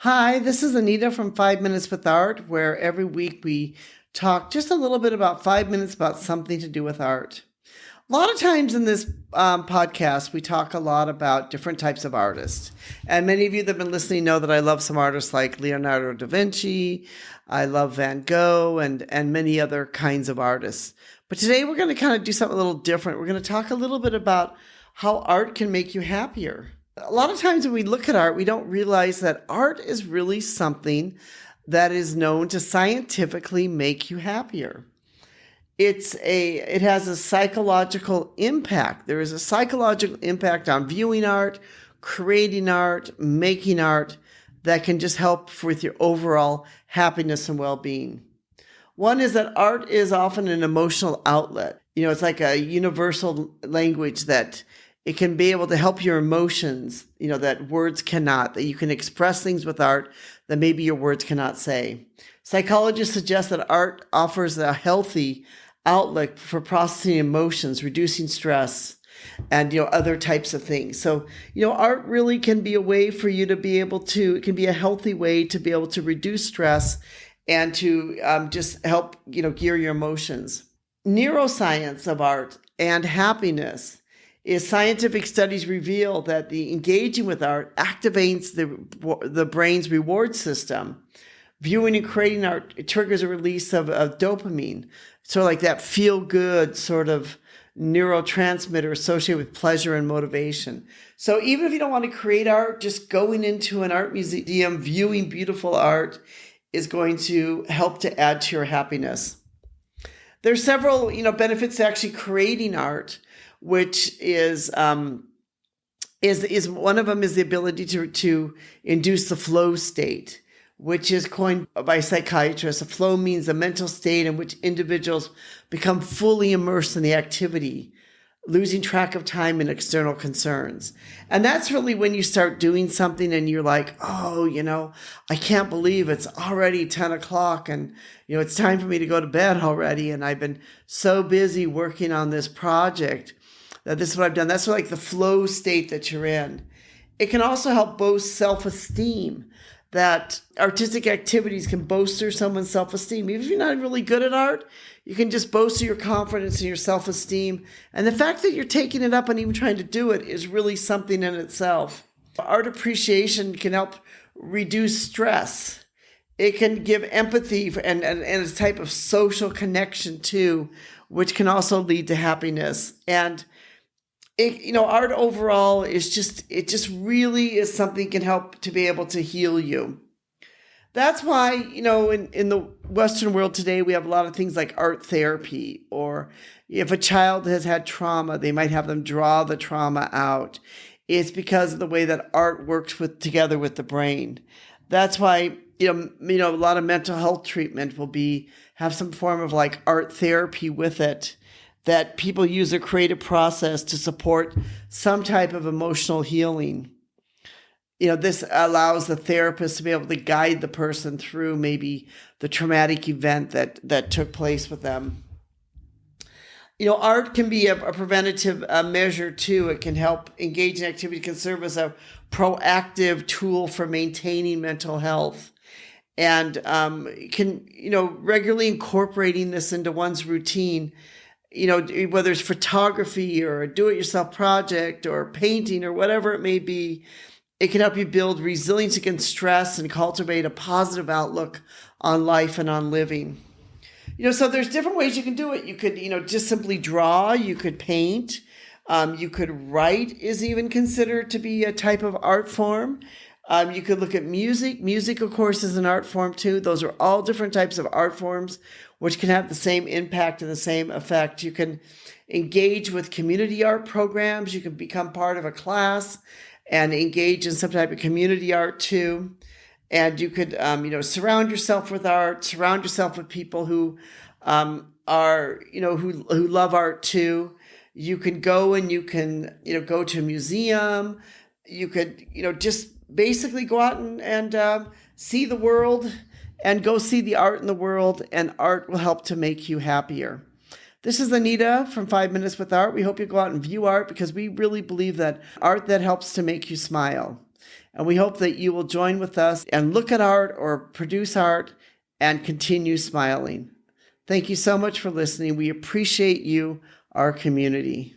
Hi, this is Anita from 5 Minutes with Art, where every week we talk just a little bit about 5 minutes about something to do with art. A lot of times in this podcast, we talk a lot about different types of artists. And many of you that have been listening know that I love some artists like Leonardo da Vinci, I love Van Gogh, and many other kinds of artists. But today we're going to kind of do something a little different. We're going to talk a little bit about how art can make you happier. A lot of times when we look at art, we don't realize that art is really something that is known to scientifically make you happier. It has a psychological impact. There is a psychological impact on viewing art, creating art, making art that can just help with your overall happiness and well-being. One is that art is often an emotional outlet. It's like a universal language that it can be able to help your emotions, that words cannot, that you can express things with art that maybe your words cannot say. Psychologists suggest that art offers a healthy outlet for processing emotions, reducing stress, and, other types of things. So, art really can be a way for you to be able to, it can be a healthy way to be able to reduce stress and to just help, gear your emotions. Neuroscience of art and happiness is scientific studies reveal that the engaging with art activates the brain's reward system. Viewing and creating art, it triggers a release of dopamine, sort of like that feel-good sort of neurotransmitter associated with pleasure and motivation. So even if you don't want to create art, just going into an art museum, viewing beautiful art is going to help to add to your happiness. There's several, benefits to actually creating art, which is one of them is the ability to induce the flow state, which is coined by psychiatrists. A flow means a mental state in which individuals become fully immersed in the activity, losing track of time and external concerns. And that's really when you start doing something and you're like, oh, I can't believe it's already 10 o'clock and, it's time for me to go to bed already. And I've been so busy working on this project that this is what I've done. That's sort of like the flow state that you're in. It can also help boost self-esteem, that artistic activities can bolster someone's self-esteem. Even if you're not really good at art, you can just bolster your confidence and your self-esteem. And the fact that you're taking it up and even trying to do it is really something in itself. Art appreciation can help reduce stress. It can give empathy and a type of social connection too, which can also lead to happiness. And art overall is it just really is something can help to be able to heal you. That's why, in the Western world today, we have a lot of things like art therapy, or if a child has had trauma, they might have them draw the trauma out. It's because of the way that art works together with the brain. That's why, a lot of mental health treatment have some form of like art therapy with it, that people use a creative process to support some type of emotional healing. This allows the therapist to be able to guide the person through maybe the traumatic event that took place with them. Art can be a preventative measure too. It can help engage in activity, can serve as a proactive tool for maintaining mental health. And regularly incorporating this into one's routine, whether it's photography or a do-it-yourself project or painting or whatever it may be, it can help you build resilience against stress and cultivate a positive outlook on life and on living. So there's different ways you can do it. You could, just simply draw. You could paint. You could write is even considered to be a type of art form. You could look at music. Music, of course, is an art form too. Those are all different types of art forms which can have the same impact and the same effect. You can engage with community art programs. You can become part of a class and engage in some type of community art too. And you could, surround yourself with art, surround yourself with people who who love art too. You can go and you can, go to a museum. You could, just basically go out and see the world and go see the art in the world, and art will help to make you happier. This is Anita from 5 Minutes with Art. We hope you go out and view art because we really believe that art that helps to make you smile. And we hope that you will join with us and look at art or produce art and continue smiling. Thank you so much for listening. We appreciate you, our community.